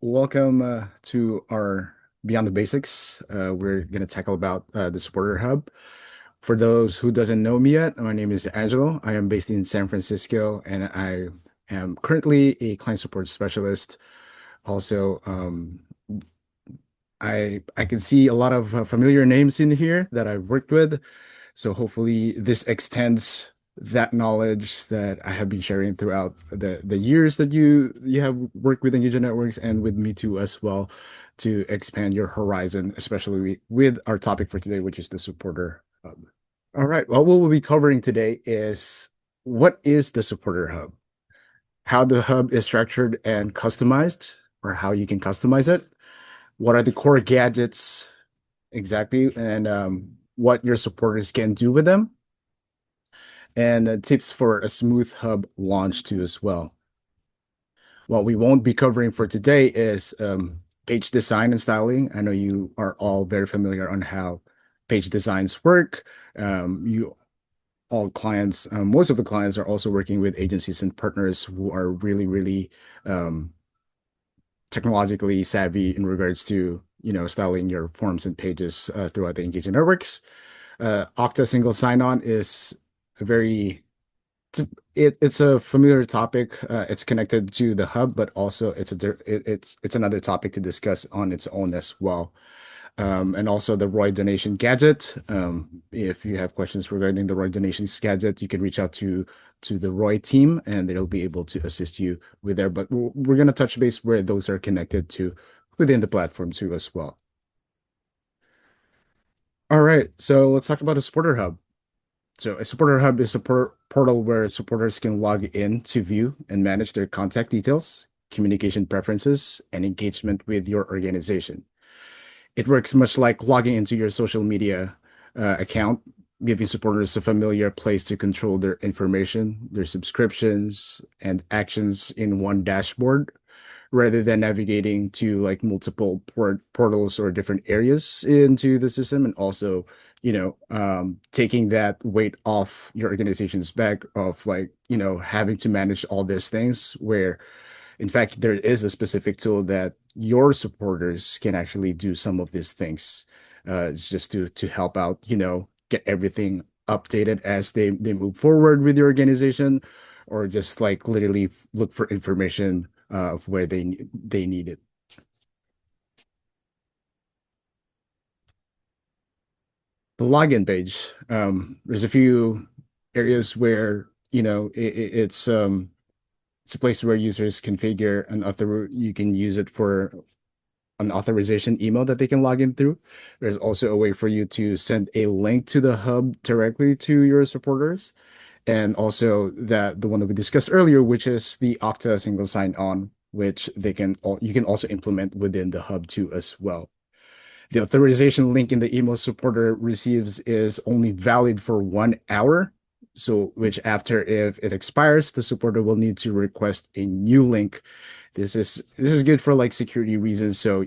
Welcome to our Beyond the Basics. We're going to tackle about the Supporter Hub. For those who doesn't know me yet, my name is Angelo. I am based in San Francisco, and I am currently a client support specialist. Also, I can see a lot of familiar names in here that I've worked with. So hopefully this extends that knowledge that I have been sharing throughout the years that you have worked with Engagement Networks and with me too as well to expand your horizon, especially with our topic for today, which is the supporter hub. All right. Well, what we'll be covering today is what is the supporter hub, how the hub is structured and customized, or how you can customize it, what are the core gadgets exactly, and what your supporters can do with them, and tips for a smooth hub launch too as well. What we won't be covering for today is page design and styling. I know you are all very familiar on how page designs work. You all clients, most of the clients are also working with agencies and partners who are really, really um, technologically savvy in regards to styling your forms and pages throughout the engagement networks. Okta single sign-on is a very it's a familiar topic. It's connected to the hub, but also it's another topic to discuss on its own as well. And also the Roy donation gadget. If you have questions regarding the Roy donations gadget, you can reach out to the Roy team, and they'll be able to assist you with there. But we're gonna touch base where those are connected to within the platform too as well. All right, so let's talk about a supporter hub. So a supporter hub is a portal where supporters can log in to view and manage their contact details, communication preferences, and engagement with your organization. It works much like logging into your social media account, giving supporters a familiar place to control their information, their subscriptions, and actions in one dashboard, rather than navigating to like multiple portals or different areas into the system, and also taking that weight off your organization's back of like having to manage all these things, where in fact there is a specific tool that your supporters can actually do some of these things. It's just to help out, get everything updated as they move forward with your organization, or just like literally look for information of where they need it. The login page, there's a few areas where it's a place where users configure an author. You can use it for an authorization email that they can log in through. There's also a way for you to send a link to the hub directly to your supporters, and also the one that we discussed earlier, which is the Okta single sign-on, which you can also implement within the hub too as well. The authorization link in the email supporter receives is only valid for 1 hour. So, which after if it expires, the supporter will need to request a new link. This is good for like security reasons. So,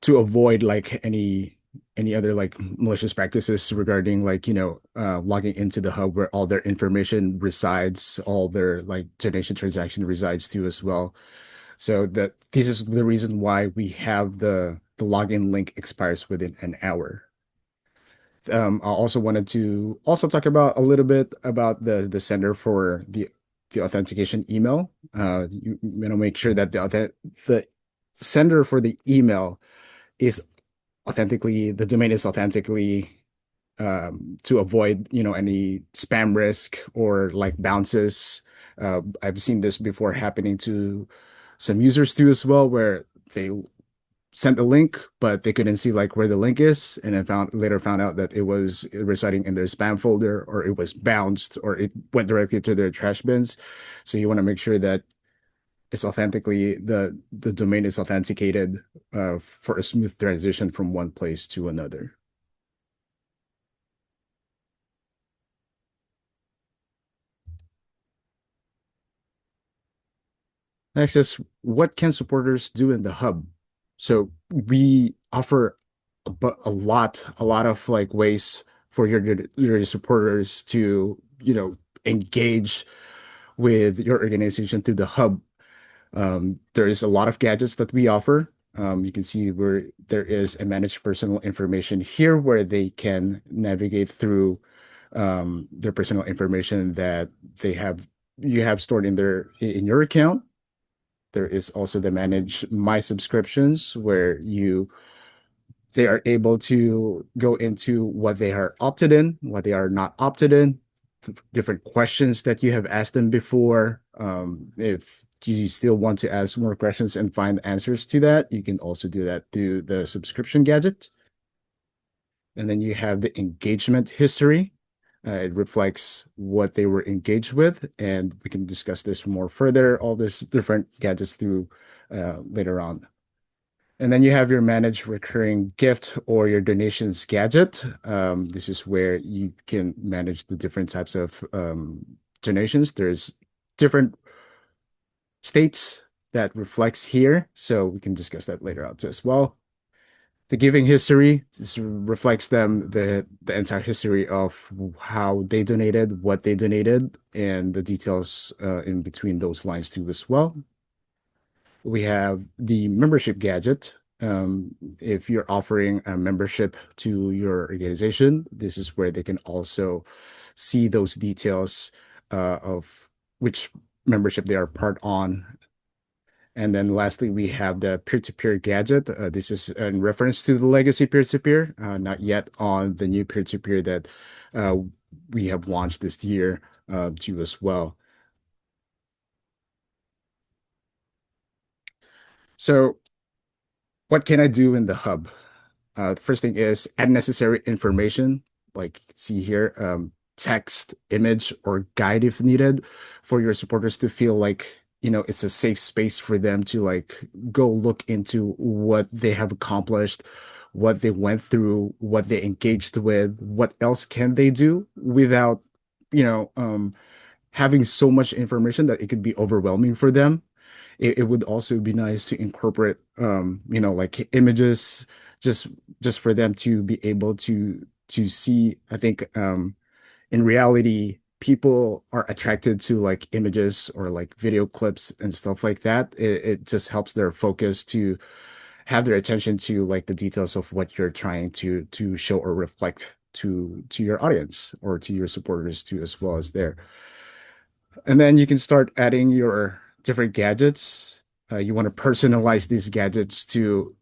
to avoid like any other like malicious practices regarding like logging into the hub where all their information resides, all their like donation transaction resides too as well. So that this is the reason why we have the login link expires within an hour. I also wanted to also talk about a little bit about the sender for the authentication email. Make sure that the sender for the email is the domain is authentically to avoid any spam risk or like bounces. I've seen this before happening to some users too as well, where they sent a link but they couldn't see like where the link is, and then later found out that it was residing in their spam folder, or it was bounced, or it went directly to their trash bins. So you want to make sure that the domain is authenticated for a smooth transition from one place to another. Next is, what can supporters do in the hub? So we offer a lot of like ways for your supporters to engage with your organization through the hub. There is a lot of gadgets that we offer. You can see where there is a managed personal information here where they can navigate through their personal information that they have you have stored in your account. There is also the manage my subscriptions where you they are able to go into what they are opted in, what they are not opted in, different questions that you have asked them before. If you still want to ask more questions and find answers to that, you can also do that through the subscription gadget. And then you have the engagement history. It reflects what they were engaged with, and we can discuss this more further, all these different gadgets through later on. And then you have your manage recurring gift or your donations gadget. This is where you can manage the different types of donations. There's different states that reflects here, so we can discuss that later on too as well. The giving history this reflects them the entire history of how they donated, what they donated, and the details in between those lines too as well. We have the membership gadget. If you're offering a membership to your organization, this is where they can also see those details of which membership they are part on. And then lastly, we have the peer-to-peer gadget. This is in reference to the legacy peer-to-peer, not yet on the new peer-to-peer that uh, we have launched this year too as well. So what can I do in the hub? The first thing is add necessary information, like see here, text, image, or guide if needed for your supporters to feel like, it's a safe space for them to like go look into what they have accomplished, what they went through, what they engaged with, what else can they do without, you know, having so much information that it could be overwhelming for them. It would also be nice to incorporate like images just just for them to be able to see. I think in reality people are attracted to like images or like video clips and stuff like that. It just helps their focus to have their attention to like the details of what you're trying to show or reflect to your audience or to your supporters too as well as there. And then you can start adding your different gadgets. You want to personalize these gadgets to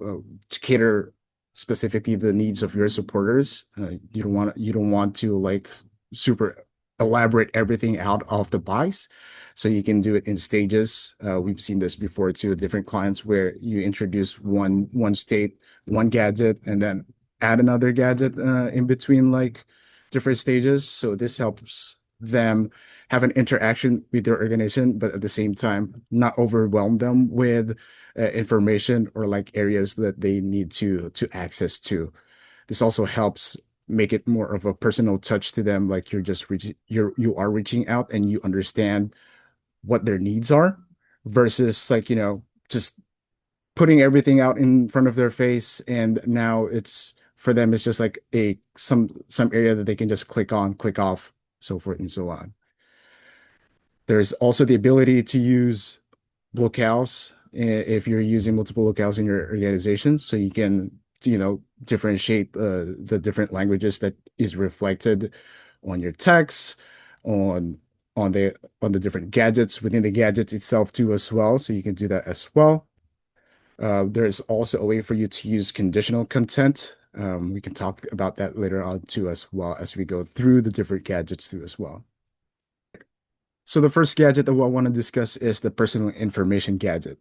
cater specifically the needs of your supporters. You don't want to like super elaborate everything out of the box. So you can do it in stages. We've seen this before too, different clients where you introduce one state, one gadget, and then add another gadget in between like different stages. So this helps them have an interaction with their organization, but at the same time, not overwhelm them with information or like areas that they need to access to. This also helps make it more of a personal touch to them, like you are reaching out and you understand what their needs are versus like, just putting everything out in front of their face and now it's for them it's just like a some area that they can just click on, click off, so forth and so on. There's also the ability to use locales if you're using multiple locales in your organization, so you can, differentiate the different languages that is reflected on your text, on on the on the different gadgets within the gadgets itself too as well. So you can do that as well. There's also a way for you to use conditional content. We can talk about that later on too as well as we go through the different gadgets too as well. So the first gadget that I want to discuss is the personal information gadget.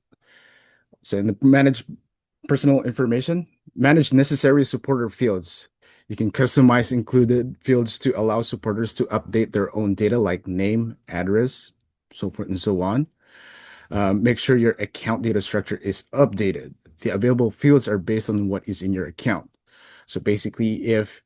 So in the manage personal information, manage necessary supporter fields. You can customize included fields to allow supporters to update their own data like name, address, so forth and so on. Make sure your account data structure is updated. The available fields are based on what is in your account. So basically, if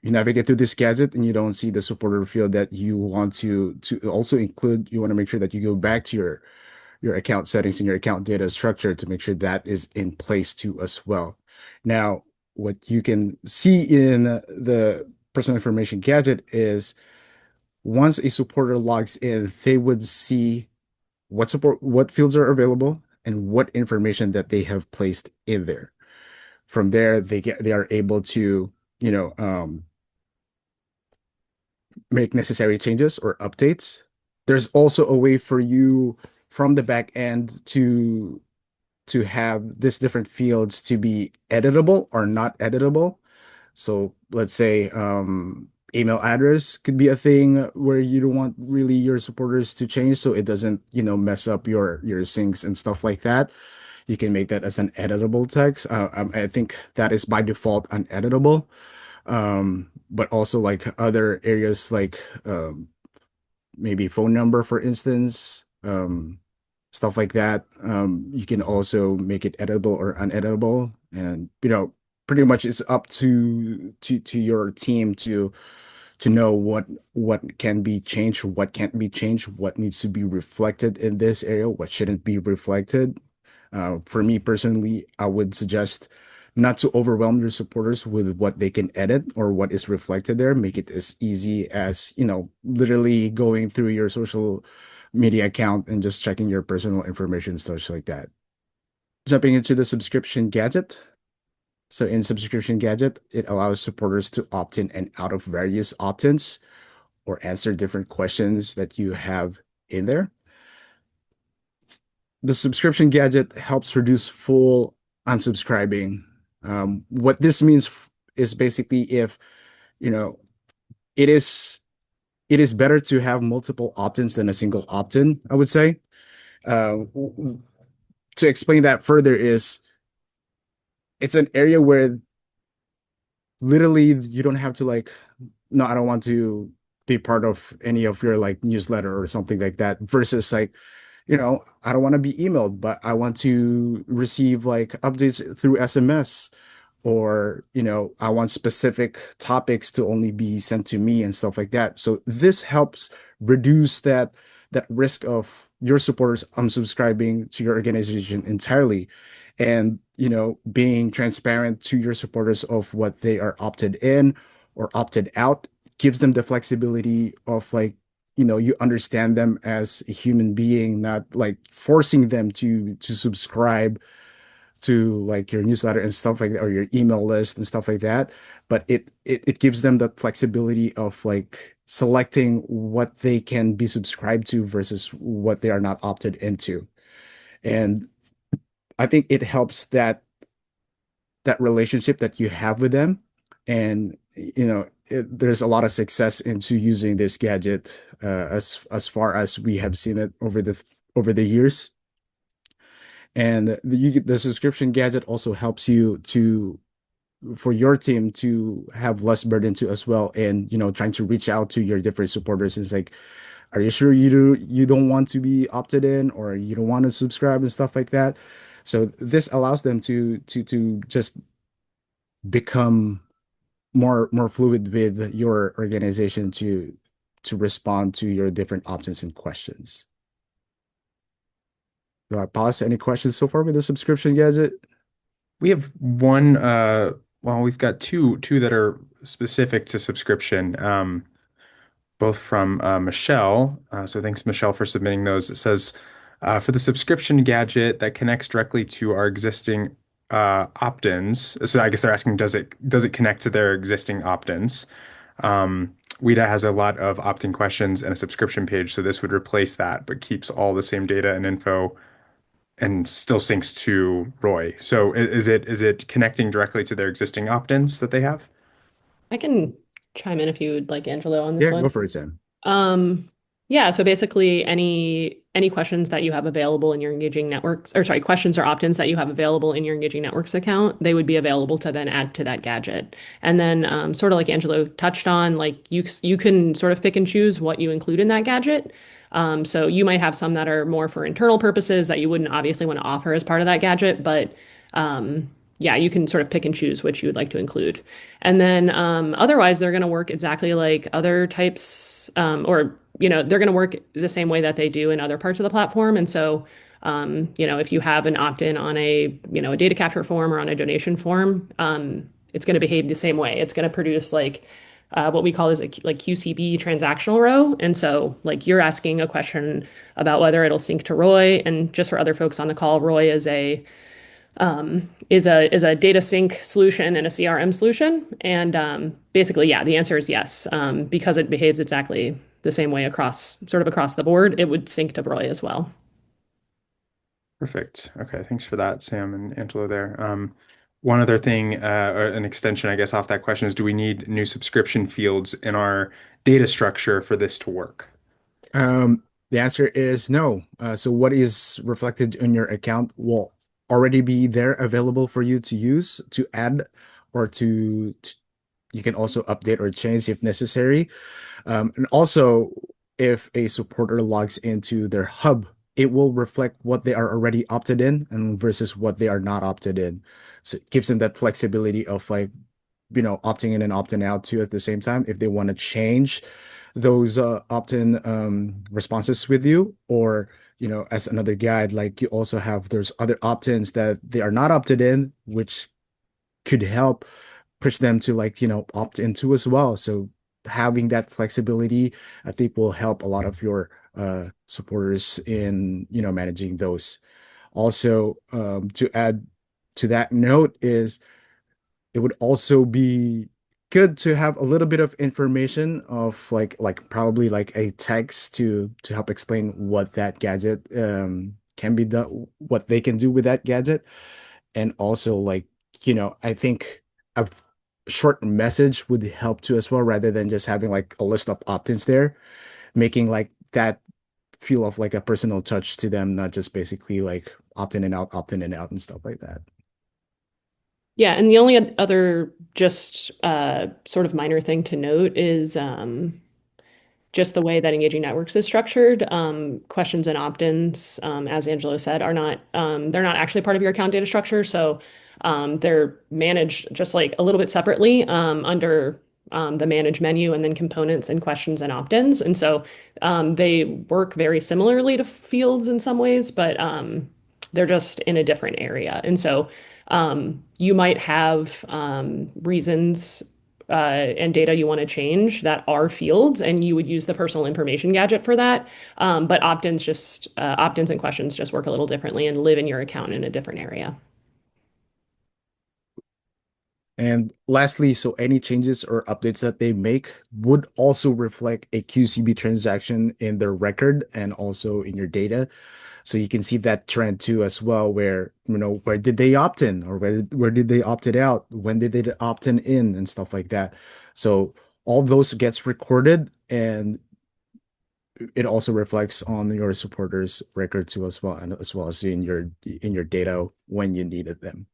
you navigate through this gadget and you don't see the supporter field that you want to also include, you want to make sure that you go back to your account settings and your account data structure to make sure that is in place too as well. Now, what you can see in the personal information gadget is once a supporter logs in, they would see what fields are available, and what information that they have placed in there. From there, they are able to, you know, make necessary changes or updates. There's also a way for you from the back end to have these different fields to be editable or not editable. So let's say email address could be a thing where you don't want really your supporters to change so it doesn't, mess up your syncs and stuff like that. You can make that as an editable text. I think that is by default uneditable. But also like other areas like maybe phone number, for instance, stuff like that. You can also make it editable or uneditable, and pretty much it's up to your team to know what can be changed, what can't be changed, what needs to be reflected in this area, what shouldn't be reflected. For me personally, I would suggest not to overwhelm your supporters with what they can edit or what is reflected there. Make it as easy as, literally going through your social media account and just checking your personal information, such like that. Jumping into the subscription gadget. So in subscription gadget, it allows supporters to opt in and out of various opt-ins or answer different questions that you have in there. The subscription gadget helps reduce full unsubscribing. What this means is basically if, you know, it is it is better to have multiple opt-ins than a single opt-in, I would say. To explain that further is it's an area where literally you don't have to like, no, I don't want to be part of any of your like newsletter or something like that versus like, I don't want to be emailed, but I want to receive like updates through SMS, or, I want specific topics to only be sent to me and stuff like that. So this helps reduce that risk of your supporters unsubscribing to your organization entirely, and, being transparent to your supporters of what they are opted in or opted out gives them the flexibility of like, you understand them as a human being, not like forcing them to subscribe to like your newsletter and stuff like that, or your email list and stuff like that. But it gives them the flexibility of like selecting what they can be subscribed to versus what they are not opted into. And I think it helps that relationship that you have with them. And there's a lot of success into using this gadget, as far as we have seen it over the years. And the subscription gadget also helps you to for your team to have less burden to as well, and trying to reach out to your different supporters. It's like, are you sure you don't want to be opted in, or you don't want to subscribe and stuff like that? So this allows them to just become more fluid with your organization to respond to your different options and questions. Do I pause? Any questions so far with the subscription gadget? We have one, well, we've got two that are specific to subscription, both from Michelle. So thanks, Michelle, for submitting those. It says, for the subscription gadget that connects directly to our existing opt-ins. So I guess they're asking, does it connect to their existing opt-ins? Wida has a lot of opt-in questions and a subscription page, so this would replace that, but keeps all the same data and info and still syncs to Roy. So is it connecting directly to their existing opt-ins that they have? I can chime in if you would like, Angelo, on this Yeah, go one. for it, Sam. Um, yeah, so basically any questions that you have available in your engaging networks, or sorry, questions or opt-ins that you have available in your engaging networks account, they would be available to then add to that gadget. And then sort of like Angelo touched on, like you can sort of pick and choose what you include in that gadget. So you might have some that are more for internal purposes that you wouldn't obviously want to offer as part of that gadget, but yeah, you can sort of pick and choose which you would like to include. And then otherwise, they're going to work exactly like other types, or they're going to work the same way that they do in other parts of the platform. And so, if you have an opt-in on a data capture form or on a donation form, it's going to behave the same way. It's going to produce like what we call is like QCB transactional row. And so like you're asking a question about whether it'll sync to Roy. And just for other folks on the call, Roy is a data sync solution and a CRM solution. And basically, yeah, the answer is yes. Because it behaves exactly the same way across the board, it would sync to Roy as well. Perfect. Okay, thanks for that, Sam and Angelo there. One other thing, or an extension, I guess, off that question is, do we need new subscription fields in our data structure for this to work? The answer is no. So what is reflected in your account will already be there available for you to use, to add, or you can also update or change if necessary. And also, if a supporter logs into their hub, it will reflect what they are already opted in and versus what they are not opted in. So it gives them that flexibility of like, opting in and opting out too at the same time if they want to change those opt-in responses with you, or as another guide, like you also have there's other opt-ins that they are not opted in, which could help push them to like opt into as well. So having that flexibility, I think, will help a lot of your supporters in managing those. Also, to add to that note is it would also be good to have a little bit of information of like probably like a text to help explain what that gadget can be done, what they can do with that gadget. And also, like, I think a short message would help too as well, rather than just having like a list of opt-ins there, making like that feel of like a personal touch to them, not just basically like opt in and out and stuff like that. Yeah, and the only other just sort of minor thing to note is just the way that engaging networks is structured. Questions and opt-ins, as Angelo said, are not they're not actually part of your account data structure. So they're managed just like a little bit separately under the manage menu and then components and questions and opt-ins. And so they work very similarly to fields in some ways, but they're just in a different area. And so you might have reasons and data you want to change that are fields, and you would use the personal information gadget for that. But opt-ins and questions just work a little differently and live in your account in a different area. And lastly, so any changes or updates that they make would also reflect a QCB transaction in their record and also in your data. So you can see that trend too as well, where, where did they opt in, or where did they opt it out? When did they opt in and stuff like that. So all those gets recorded, and it also reflects on your supporters record too as well, and as well as in your data when you needed them.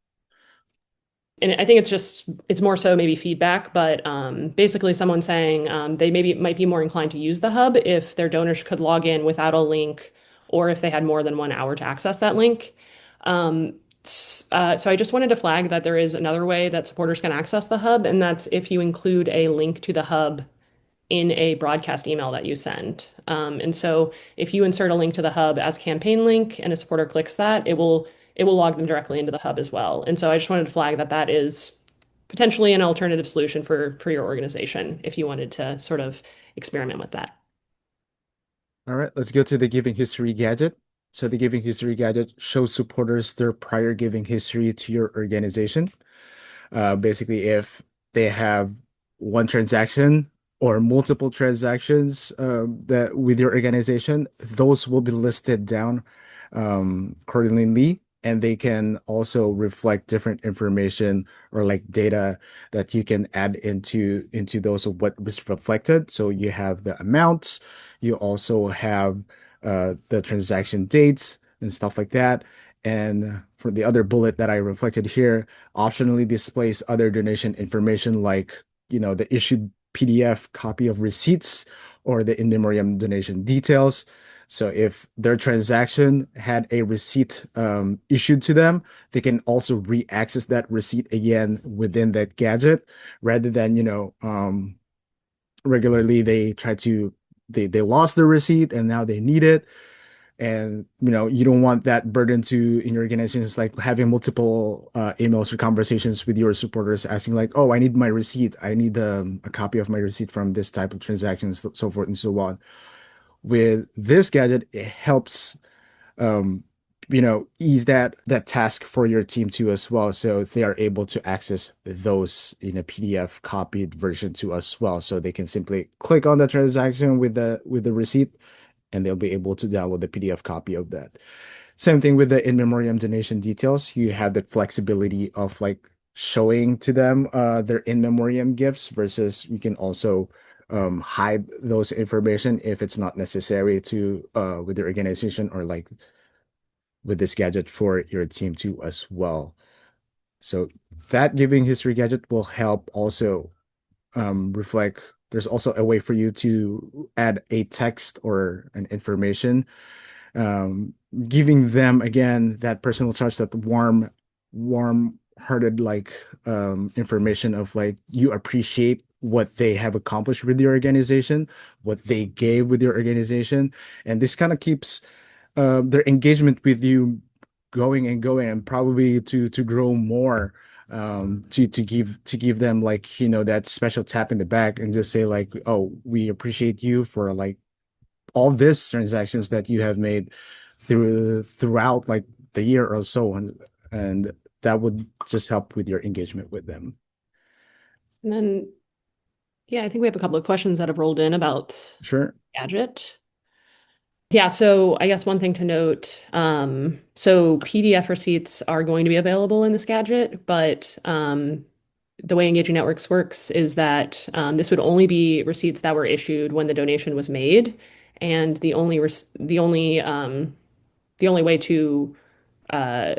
And I think it's more so maybe feedback, but basically someone saying they maybe might be more inclined to use the hub if their donors could log in without a link, or if they had more than 1 hour to access that link. So I just wanted to flag that there is another way that supporters can access the hub, and that's if you include a link to the hub in a broadcast email that you send. And so if you insert a link to the hub as campaign link and a supporter clicks that, it will log them directly into the hub as well. And so I just wanted to flag that that is potentially an alternative solution for your organization if you wanted to sort of experiment with that. All right, let's go to the giving history gadget. So the giving history gadget shows supporters their prior giving history to your organization. Basically, if they have one transaction or multiple transactions that with your organization, those will be listed down accordingly, and they can also reflect different information or like data that you can add into those of what was reflected. So you have the amounts, you also have the transaction dates and stuff like that. And for the other bullet that I reflected here, optionally displays other donation information like, the issued PDF copy of receipts or the in memoriam donation details. So if their transaction had a receipt issued to them, they can also re-access that receipt again within that gadget, rather than, regularly they lost the receipt and now they need it. And you don't want that burden to in your organization. It's like having multiple emails or conversations with your supporters asking like, oh, I need my receipt, I need a copy of my receipt from this type of transactions, so forth and so on. With this gadget, it helps um, ease that task for your team too as well. So they are able to access those in a PDF copied version too as well. So they can simply click on the transaction with the receipt, and they'll be able to download the PDF copy of that. Same thing with the in memoriam donation details. You have that flexibility of like showing to them their in memoriam gifts versus you can also hide those information if it's not necessary to with your organization or like with this gadget for your team too as well. So that giving history gadget will help also reflect. There's also a way for you to add a text or an information, giving them again that personal touch, that warm-hearted like information of like you appreciate what they have accomplished with your organization, what they gave with your organization, and this kind of keeps their engagement with you going and going, and probably to grow more, to give them like that special tap in the back and just say like, oh, we appreciate you for like all these transactions that you have made throughout like the year or so, and that would just help with your engagement with them. And then, yeah, I think we have a couple of questions that have rolled in about Sure. Gadget. Yeah, so I guess one thing to note, so PDF receipts are going to be available in this gadget, but the way Engaging Networks works is that this would only be receipts that were issued when the donation was made, and the only way to uh,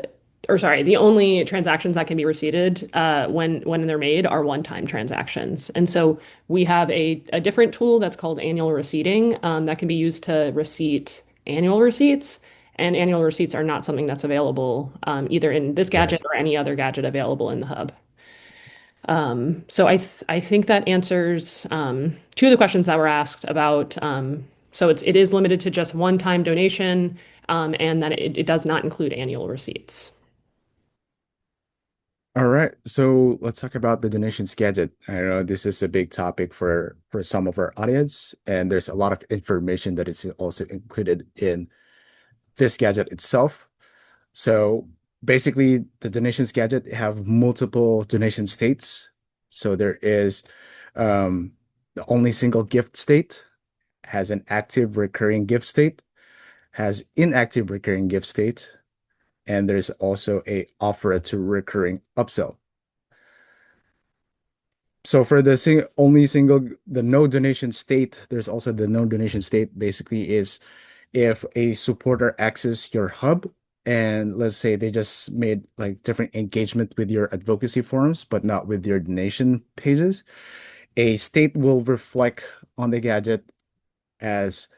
or sorry, the only transactions that can be receipted when they're made are one-time transactions. And so we have a different tool that's called annual receipting that can be used to receipt annual receipts. And annual receipts are not something that's available either in this Right. gadget or any other gadget available in the hub. So I think that answers two of the questions that were asked about. So it is limited to just one-time donation, and that it does not include annual receipts. All right, so let's talk about the donations gadget. I know this is a big topic for some of our audience, and there's a lot of information that is also included in this gadget itself. So basically, the donations gadget have multiple donation states. So there is the only single gift state, has an active recurring gift state, has inactive recurring gift state, and there's also a offer to recurring upsell. So for the the no donation state, there's also the no donation state basically is if a supporter access your hub and let's say they just made like different engagement with your advocacy forums, but not with your donation pages, a state will reflect on the gadget as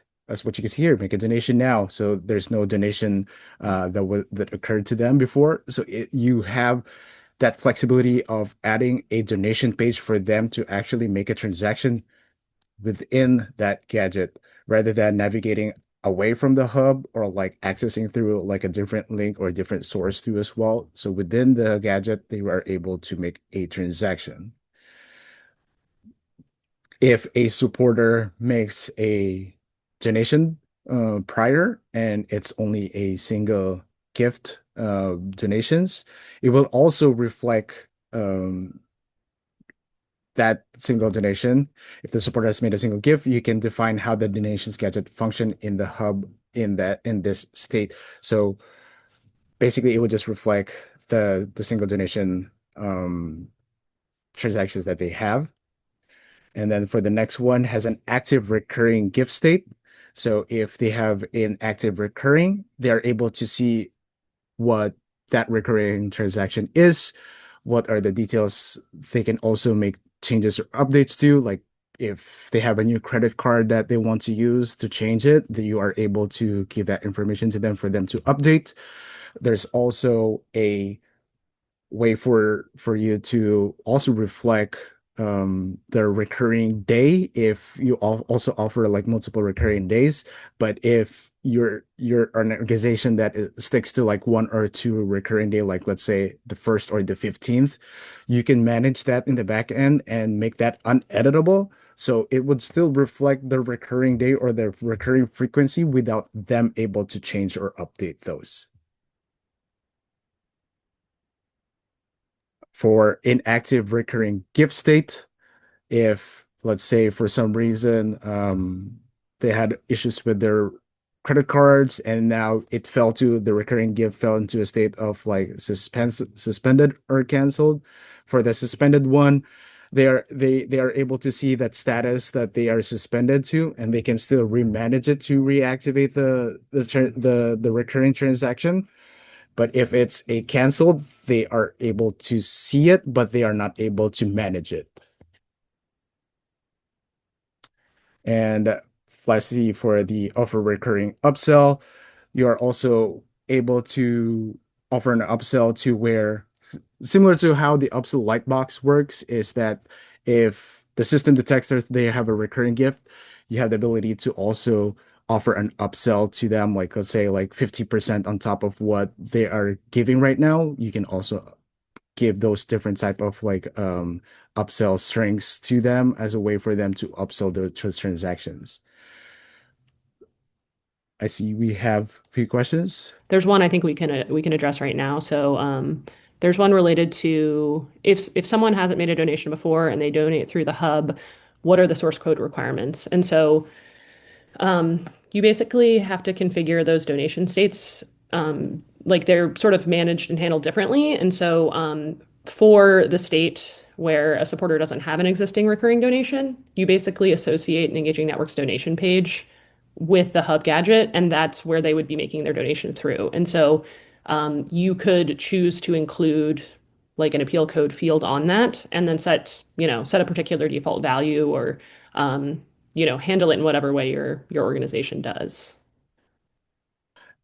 what you can see here, make a donation now. So there's no donation that occurred to them before. So you have that flexibility of adding a donation page for them to actually make a transaction within that gadget rather than navigating away from the hub or like accessing through like a different link or a different source too as well. So within the gadget, they are able to make a transaction. If a supporter makes a donation prior and it's only a single gift donations, it will also reflect that single donation. If the supporter has made a single gift, you can define how the donations gadget function in the hub in this state. So basically, it would just reflect the single donation transactions that they have. And then for the next one has an active recurring gift state. So if they have an active recurring, they're able to see what that recurring transaction is, what are the details. They can also make changes or updates to, like if they have a new credit card that they want to use to change it, that you are able to give that information to them for them to update. There's also a way for you to also reflect the recurring day if you also offer like multiple recurring days. But if you're an organization that sticks to like one or two recurring day, like let's say the first or the 15th, you can manage that in the back end and make that uneditable. So it would still reflect the recurring day or the recurring frequency without them able to change or update those. For inactive recurring gift state, if let's say for some reason they had issues with their credit cards and now it fell to the recurring gift fell into a state of like suspended or canceled. For the suspended one, they are able to see that status that they are suspended to, and they can still remanage it to reactivate the recurring transaction. But if it's a canceled, they are able to see it, but they are not able to manage it. And lastly, for the offer recurring upsell, you are also able to offer an upsell to where, similar to how the upsell Lightbox works, is that if the system detects that they have a recurring gift, you have the ability to also offer an upsell to them, like let's say like 50% on top of what they are giving right now. You can also give those different type of like upsell strings to them as a way for them to upsell their transactions. I see we have a few questions. There's one I think we can address right now. So there's one related to if someone hasn't made a donation before and they donate through the hub, what are the source code requirements? And so you basically have to configure those donation states like they're sort of managed and handled differently. And so for the state where a supporter doesn't have an existing recurring donation, you basically associate an Engaging Networks donation page with the hub gadget, and that's where they would be making their donation through. And so you could choose to include like an appeal code field on that and then set a particular default value or handle it in whatever way your organization does.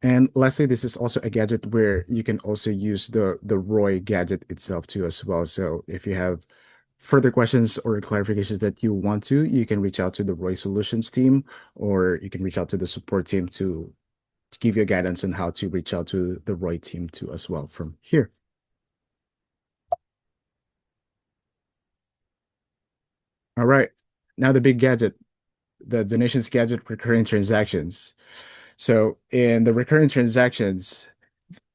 And lastly, this is also a gadget where you can also use the Roy gadget itself too as well. So if you have further questions or clarifications that you want to, you can reach out to the Roy Solutions team, or you can reach out to the support team to give you guidance on how to reach out to the Roy team too as well from here. All right. Now the big gadget, the donations gadget recurring transactions. So in the recurring transactions,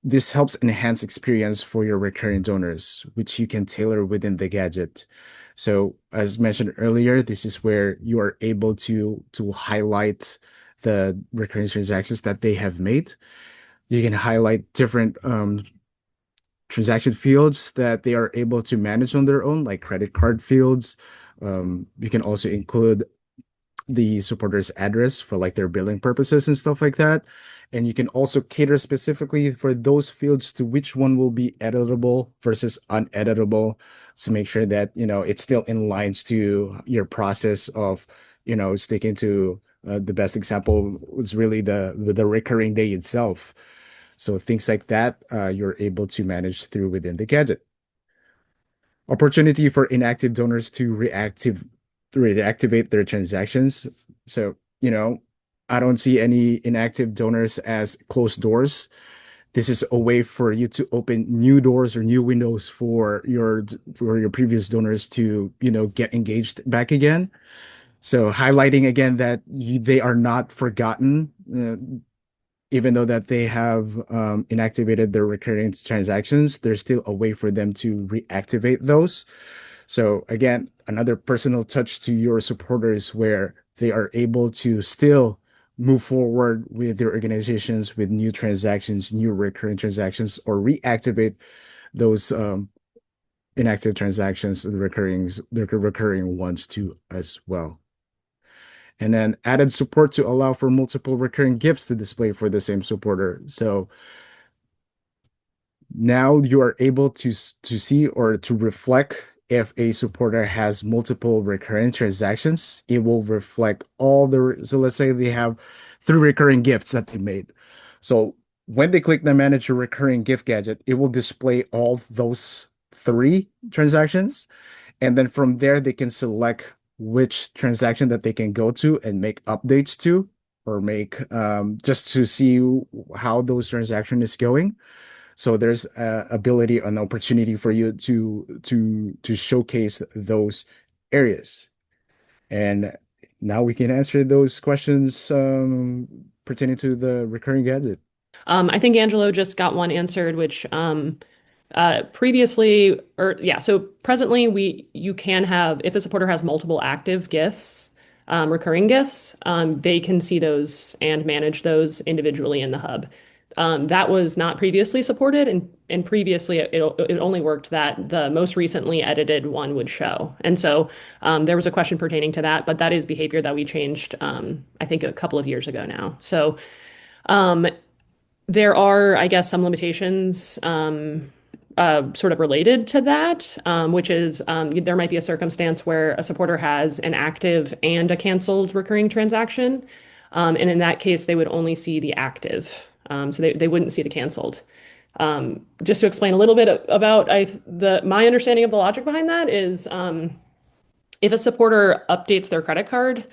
this helps enhance experience for your recurring donors, which you can tailor within the gadget. So as mentioned earlier, this is where you are able to highlight the recurring transactions that they have made. You can highlight different transaction fields that they are able to manage on their own, like credit card fields. You can also include the supporter's address for like their billing purposes and stuff like that. And you can also cater specifically for those fields to which one will be editable versus uneditable to make sure that, it still in lines to your process of, sticking to the best example was really the recurring day itself. So things like that, you're able to manage through within the gadget. Opportunity for inactive donors to reactivate their transactions. So, I don't see any inactive donors as closed doors. This is a way for you to open new doors or new windows for your previous donors to, get engaged back again. So highlighting again that they are not forgotten, even though that they have inactivated their recurring transactions, there's still a way for them to reactivate those. So again, another personal touch to your supporters where they are able to still move forward with their organizations with new transactions, new recurring transactions, or reactivate those inactive transactions, the recurring ones too as well. And then added support to allow for multiple recurring gifts to display for the same supporter. So now you are able to see or to reflect if a supporter has multiple recurring transactions. It will reflect so let's say they have 3 recurring gifts that they made. So when they click the manage your recurring gift gadget, it will display all those 3 transactions. And then from there, they can select which transaction that they can go to and make updates to, or make just to see how those transaction is going. So there's ability and opportunity for you to showcase those areas. And now we can answer those questions pertaining to the recurring gadget. I think Angelo just got one answered, which previously, or yeah, so presently you can have, if a supporter has multiple active gifts, recurring gifts, they can see those and manage those individually in the hub. That was not previously supported, and previously it only worked that the most recently edited one would show. And so there was a question pertaining to that, but that is behavior that we changed, I think, a couple of years ago now. So um, there are, I guess, some limitations sort of related to that, which is there might be a circumstance where a supporter has an active and a canceled recurring transaction. And in that case, they would only see the active. So they wouldn't see the canceled. Just to explain a little bit about my understanding of the logic behind that is if a supporter updates their credit card,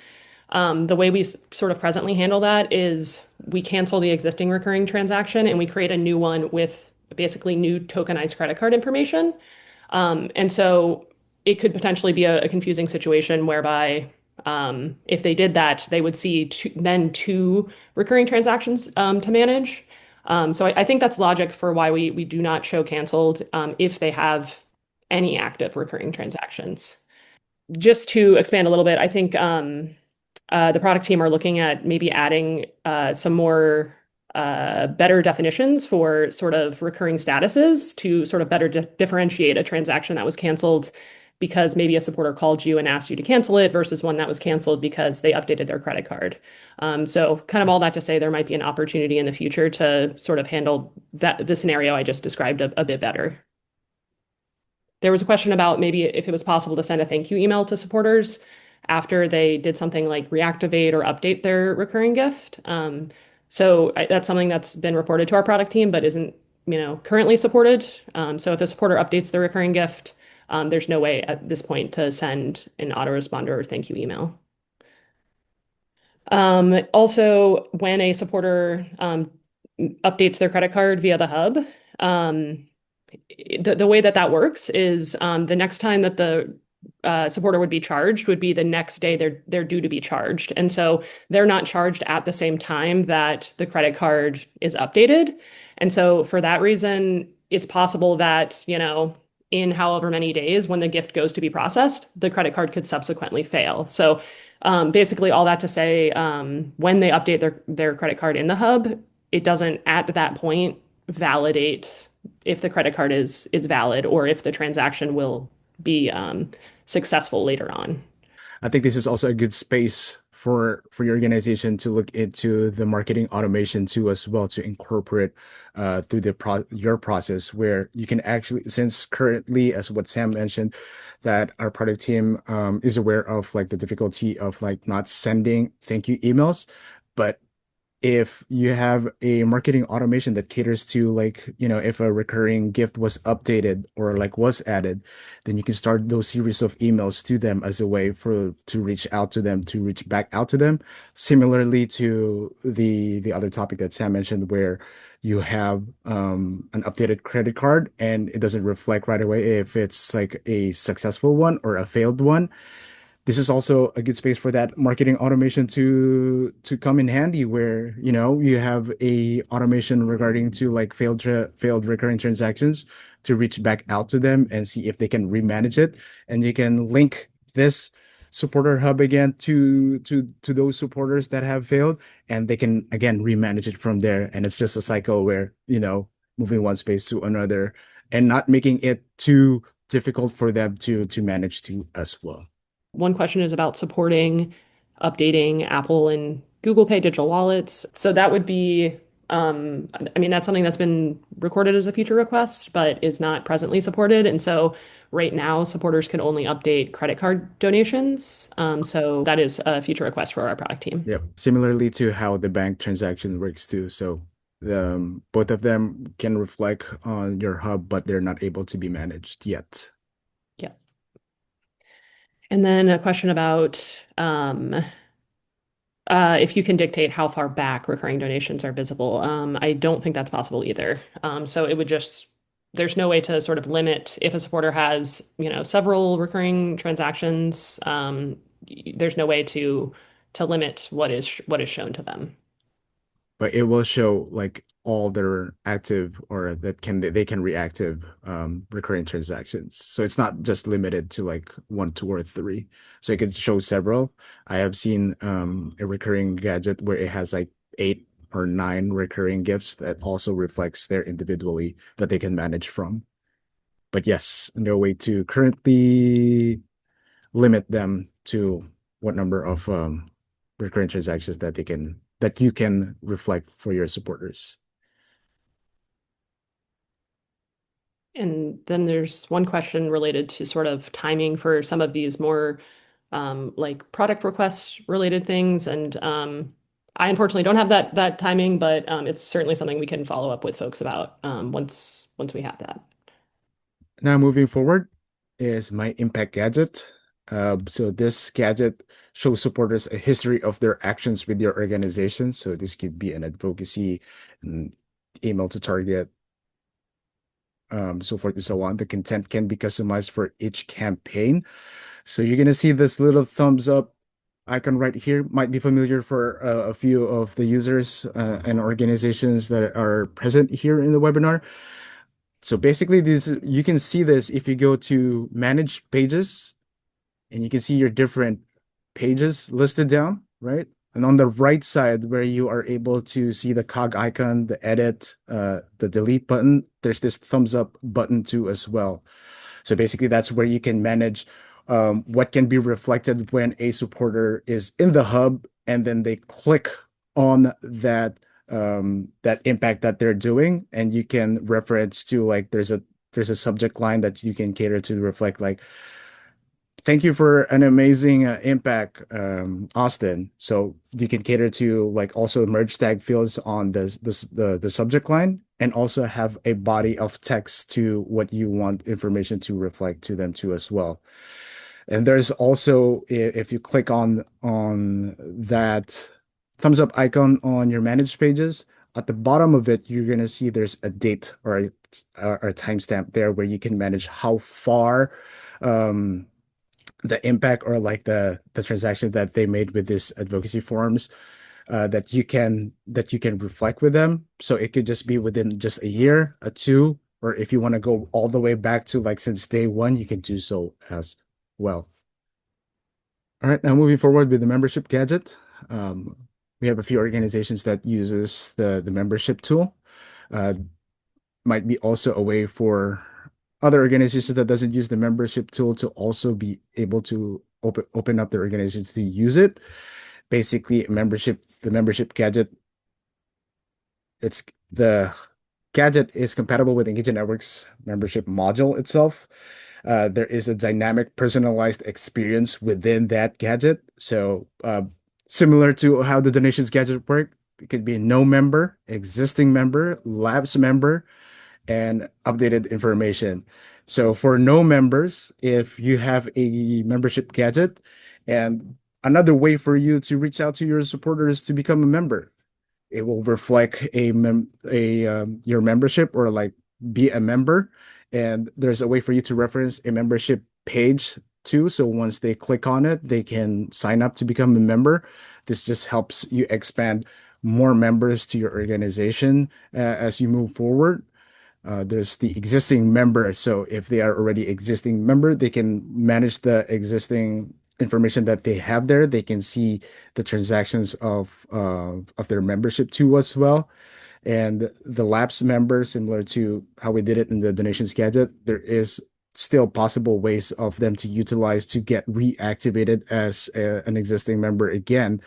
the way we sort of presently handle that is we cancel the existing recurring transaction and we create a new one with basically new tokenized credit card information. And so it could potentially be a confusing situation whereby if they did that, they would see two recurring transactions to manage. So I think that's logic for why we do not show canceled if they have any active recurring transactions. Just to expand a little bit, I think the product team are looking at maybe adding some more better definitions for sort of recurring statuses to sort of better differentiate a transaction that was canceled because maybe a supporter called you and asked you to cancel it versus one that was canceled because they updated their credit card. So kind of all that to say there might be an opportunity in the future to sort of handle the scenario I just described a bit better. There was a question about maybe if it was possible to send a thank you email to supporters after they did something like reactivate or update their recurring gift. So that's something that's been reported to our product team, but isn't, currently supported. So if a supporter updates their recurring gift, there's no way at this point to send an autoresponder or thank you email. Also, when a supporter updates their credit card via the hub, the way that works is the next time that the supporter would be charged would be the next day they're due to be charged. And so they're not charged at the same time that the credit card is updated. And so for that reason, it's possible that, in however many days when the gift goes to be processed, the credit card could subsequently fail. So basically all that to say, when they update their credit card in the hub, it doesn't at that point validate if the credit card is valid or if the transaction will be successful later on. I think this is also a good space for your organization to look into the marketing automation too as well, to incorporate through your process, where you can actually, since currently, as what Sam mentioned, that our product team is aware of like the difficulty of like not sending thank you emails, but if you have a marketing automation that caters to like, if a recurring gift was updated or like was added, then you can start those series of emails to them as a way to reach out to them, to reach back out to them. Similarly to the other topic that Sam mentioned, where you have an updated credit card and it doesn't reflect right away if it's like a successful one or a failed one. This is also a good space for that marketing automation to come in handy, where you have a automation regarding to like failed recurring transactions, to reach back out to them and see if they can remanage it, and you can link this supporter hub again to those supporters that have failed, and they can again remanage it from there. And it's just a cycle where moving one space to another and not making it too difficult for them to manage to as well. One question is about supporting updating Apple and Google Pay digital wallets. So that would be, that's something that's been recorded as a feature request, but is not presently supported. And so right now, supporters can only update credit card donations. So that is a feature request for our product team. Yep. Similarly to how the bank transaction works too. So both of them can reflect on your hub, but they're not able to be managed yet. Yeah. And then a question about if you can dictate how far back recurring donations are visible. I don't think that's possible either. So it would just, there's no way to sort of limit if a supporter has, several recurring transactions. There's no way to limit what is shown to them. But it will show like all their active or that can they can reactive recurring transactions. So it's not just limited to like one, two, or three. So it could show several. I have seen a recurring gadget where it has like eight or nine recurring gifts that also reflects their individually that they can manage from. But yes, no way to currently limit them to what number of recurring transactions that you can reflect for your supporters. And then there's one question related to sort of timing for some of these more like product request related things. And I unfortunately don't have that timing, but it's certainly something we can follow up with folks about once we have that. Now moving forward is my impact gadget. So this gadget shows supporters a history of their actions with your organization. So this could be an advocacy, an email to target, so forth and so on. The content can be customized for each campaign. So you're gonna see this little thumbs up icon right here. Might be familiar for a few of the users and organizations that are present here in the webinar. So basically, this you can see this if you go to manage pages and you can see your different pages listed down, right? And on the right side, where you are able to see the cog icon, the edit, the delete button, there's this thumbs up button too as well. So basically, that's where you can manage what can be reflected when a supporter is in the hub and then they click on that impact that they're doing, and you can reference to like there's a subject line that you can cater to reflect like thank you for an amazing impact, Austin. So you can cater to like also merge tag fields on the subject line and also have a body of text to what you want information to reflect to them too as well. And there's also if you click on that thumbs up icon on your managed pages, at the bottom of it, you're gonna see there's a date or a timestamp there where you can manage how far um the impact or like the transaction that they made with this advocacy forums that you can reflect with them. So it could just be within just a year, a two, or if you want to go all the way back to like since day one, you can do so as well. All right, now moving forward with the membership gadget. Um, we have a few organizations that uses the membership tool. Uh, might be also a way for other organizations that doesn't use the membership tool to also be able to open up their organizations to use it. Basically, the membership gadget, it's the gadget is compatible with Engagement Network's membership module itself. There is a dynamic personalized experience within that gadget. So similar to how the donations gadget work, it could be no member, existing member, lapse member, and updated information. So for no members, if you have a membership gadget, and another way for you to reach out to your supporters to become a member, it will reflect your membership or like be a member, and there's a way for you to reference a membership page too. So once they click on it, they can sign up to become a member. This just helps you expand more members to your organization as you move forward. There's the existing member. So if they are already existing member, they can manage the existing information that they have there. They can see the transactions of their membership too as well. And the lapsed member, similar to how we did it in the donations gadget, there is still possible ways of them to utilize to get reactivated as an existing member again,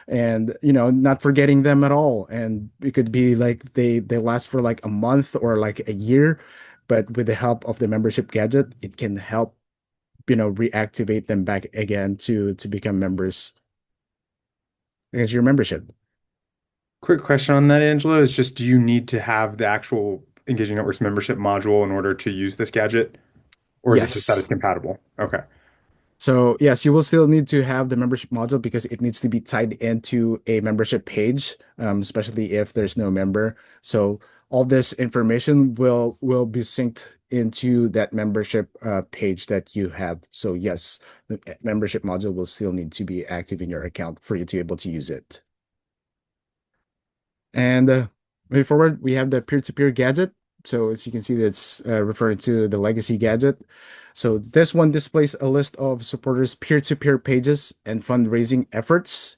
and not forgetting them at all. And it could be like they last for like a month or like a year, but with the help of the membership gadget, it can help reactivate them back again to become members against your membership. Quick question on that, Angela, is just do you need to have the actual Engaging Networks membership module in order to use this gadget? Or is it just that it's Yes. compatible? Okay. So yes, you will still need to have the membership module because it needs to be tied into a membership page, especially if there's no member. So all this information will be synced into that membership page that you have. So yes, the membership module will still need to be active in your account for you to be able to use it. And moving forward, we have the peer-to-peer gadget. So as you can see, that's referring to the legacy gadget. So this one displays a list of supporters' peer-to-peer pages and fundraising efforts.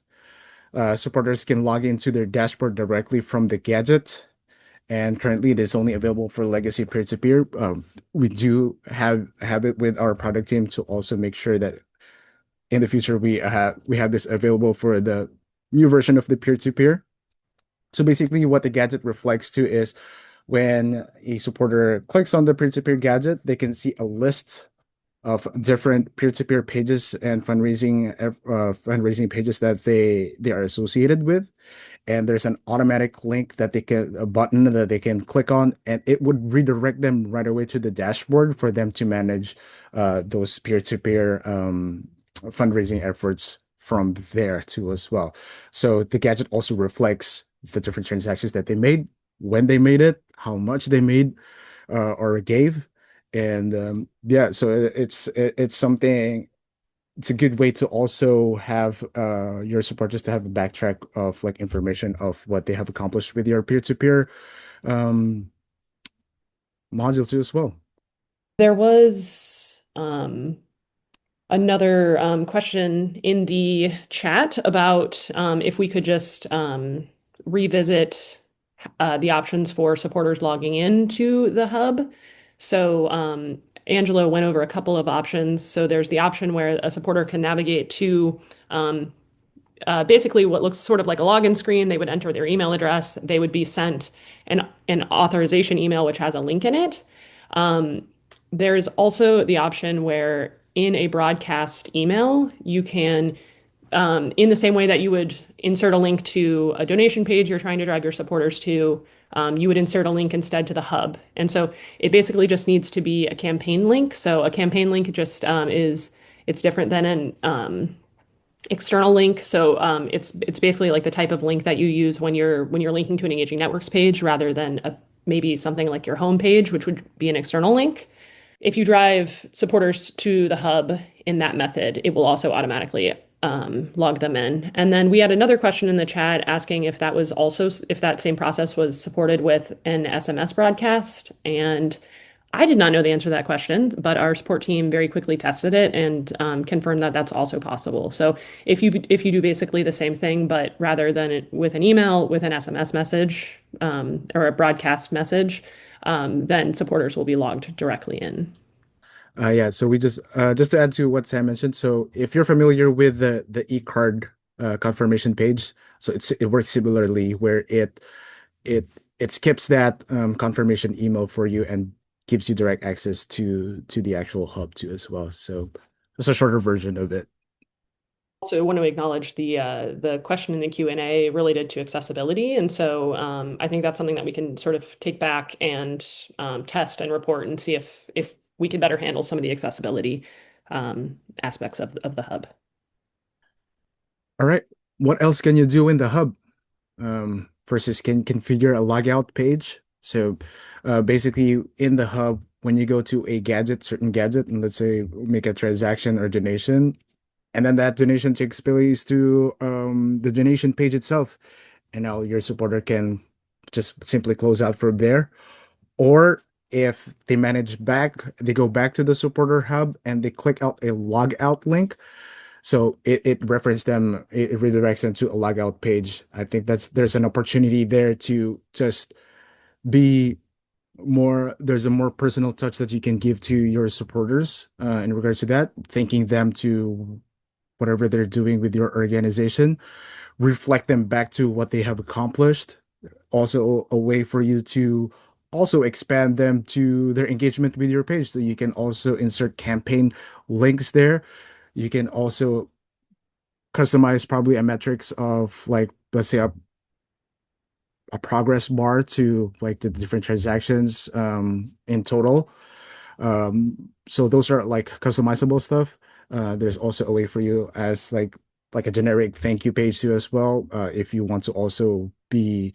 Supporters can log into their dashboard directly from the gadget. And currently, it is only available for legacy peer-to-peer. We do have it with our product team to also make sure that in the future we have this available for the new version of the peer-to-peer. So basically, what the gadget reflects to is when a supporter clicks on the peer-to-peer gadget, they can see a list of different peer-to-peer pages and fundraising pages that they are associated with. And there's an automatic link that a button that they can click on, and it would redirect them right away to the dashboard for them to manage those peer-to-peer fundraising efforts from there too as well. So the gadget also reflects the different transactions that they made, when they made it, how much they made or gave, and yeah, so it's something. It's a good way to also have your supporters to have a backtrack of like information of what they have accomplished with your peer-to-peer um, module too as well. There was another question in the chat about if we could just revisit the options for supporters logging into the hub. So Angelo went over a couple of options. So there's the option where a supporter can navigate to basically what looks sort of like a login screen. They would enter their email address. They would be sent an authorization email, which has a link in it. There's also the option where in a broadcast email, you can, in the same way that you would insert a link to a donation page you're trying to drive your supporters to, you would insert a link instead to the hub. And so it basically just needs to be a campaign link. So a campaign link just it's different than an external link. So it's basically like the type of link that you use when you're linking to an Engaging Networks page rather than maybe something like your home page, which would be an external link. If you drive supporters to the hub in that method, it will also automatically log them in. And then we had another question in the chat asking if that same process was supported with an SMS broadcast. And I did not know the answer to that question, but our support team very quickly tested it and confirmed that that's also possible. So if you do basically the same thing, but rather than with an email, with an SMS message or a broadcast message, then supporters will be logged directly in. Yeah, so we just to add to what Sam mentioned. So if you're familiar with the e-card confirmation page, so it works similarly where it it skips that confirmation email for you and gives you direct access to the actual hub too as well. So it's a shorter version of it. Also want to acknowledge the question in the Q&A related to accessibility. And so I think that's something that we can sort of take back and test and report and see if we can better handle some of the accessibility aspects of the hub. All right. What else can you do in the hub? Versus can configure a logout page. So basically in the hub, when you go to a certain gadget, and let's say make a transaction or donation, and then that donation takes place to the donation page itself. And now your supporter can just simply close out from there. Or if they go back to the supporter hub and they click out a logout link, so it redirects them to a logout page. I think there's an opportunity there to just be there's a more personal touch that you can give to your supporters in regards to that, thanking them to whatever they're doing with your organization, reflect them back to what they have accomplished. Also a way for you to also expand them to their engagement with your page. So you can also insert campaign links there. You can also customize probably a metrics of like, let's say a progress bar to like the different transactions in total. So those are like customizable stuff. There's also a way for you as like a generic thank you page too as well. If you want to also be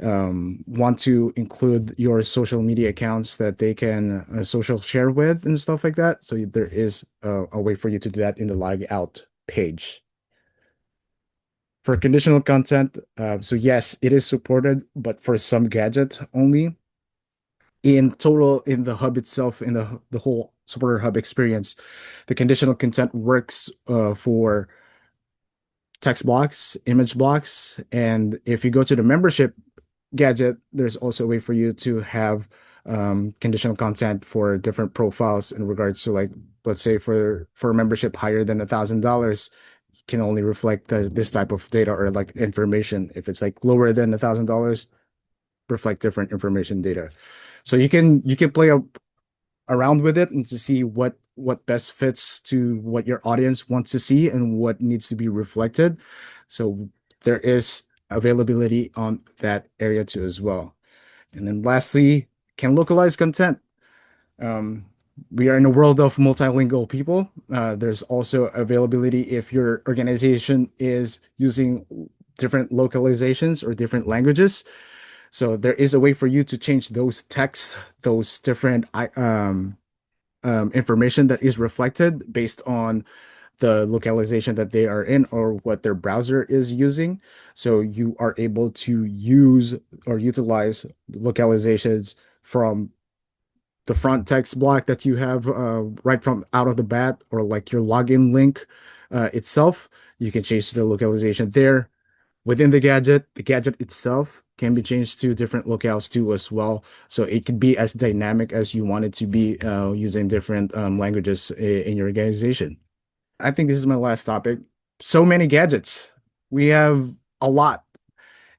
want to include your social media accounts that they can social share with and stuff like that. So there is a way for you to do that in the log out page. For conditional content, so yes, it is supported, but for some gadgets only. In total, in the hub itself, in the whole supporter hub experience, the conditional content works for text blocks, image blocks, and if you go to the membership gadget, there's also a way for you to have conditional content for different profiles in regards to, like, let's say for a membership higher than $1,000, can only reflect this type of data or like information. If it's like lower than $1,000, reflect different information data. So you can play around with it and to see what best fits to what your audience wants to see and what needs to be reflected. So there is availability on that area too as well. And then lastly, can localize content. Um, we are in a world of multilingual people. There's also availability if your organization is using different localizations or different languages. So there is a way for you to change those texts, those different information that is reflected based on the localization that they are in or what their browser is using. So you are able to use or utilize localizations from the front text block that you have right from out of the bat, or like your login link itself. You can change the localization there within the gadget itself can be changed to different locales too as well. So it could be as dynamic as you want it to be using different languages in your organization. I think this is my last topic. So many gadgets. We have a lot.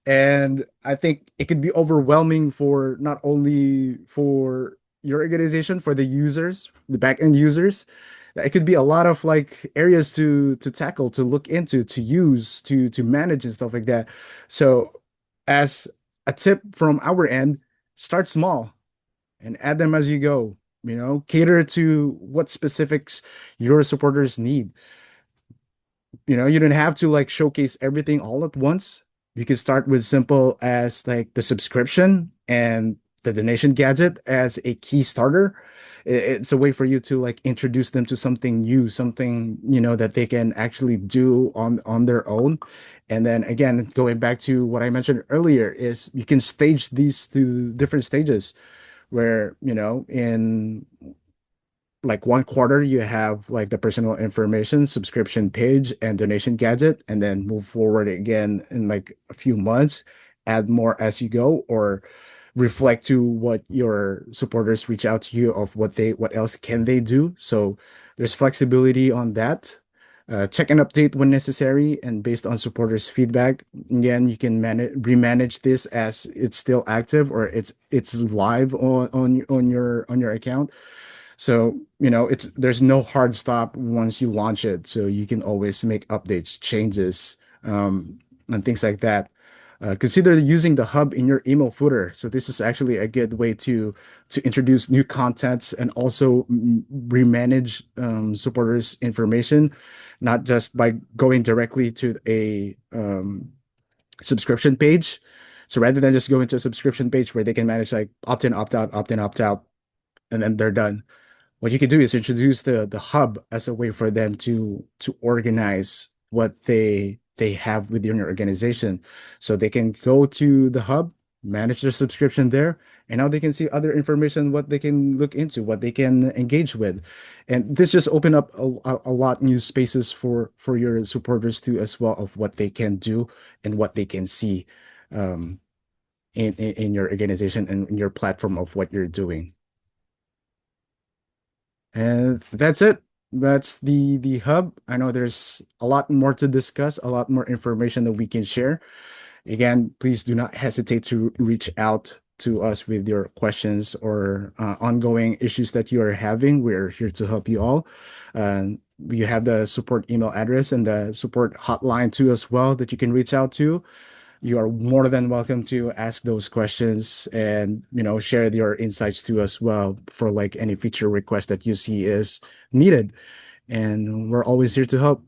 And I think it could be overwhelming for not only for your organization, for the users, the backend users. It could be a lot of like areas to tackle, to look into, to use, to manage and stuff like that. So as a tip from our end, start small and add them as you go. Cater to what specifics your supporters need. You don't have to like showcase everything all at once. You can start with simple as like the subscription and the donation gadget as a key starter. It's a way for you to like introduce them to something new, something, that they can actually do on their own. And then again, going back to what I mentioned earlier, is you can stage these to different stages where, in like 1 quarter you have like the personal information subscription page and donation gadget, and then move forward again in like a few months, add more as you go, or reflect to what your supporters reach out to you of what else can they do. So there's flexibility on that. Check and update when necessary, and based on supporters feedback, again, you can remanage this as it's still active or it's live on your account. So, there's no hard stop once you launch it. So you can always make updates, changes, and things like that. Consider using the hub in your email footer. So this is actually a good way to introduce new contents and also remanage supporters' information, not just by going directly to a subscription page. So rather than just going to a subscription page where they can manage like opt in, opt out, and then they're done. What you can do is introduce the hub as a way for them to organize what they have within your organization. So they can go to the hub, manage their subscription there, and now they can see other information, what they can look into, what they can engage with. And this just open up a lot new spaces for your supporters too as well, of what they can do and what they can see in your organization and in your platform of what you're doing. And that's it. That's the hub. I know there's a lot more to discuss, a lot more information that we can share. Again, please do not hesitate to reach out to us with your questions or ongoing issues that you are having. We're here to help you all. You have the support email address and the support hotline too as well that you can reach out to. You are more than welcome to ask those questions and share your insights too as well for like any feature request that you see is needed. and we're always here to help.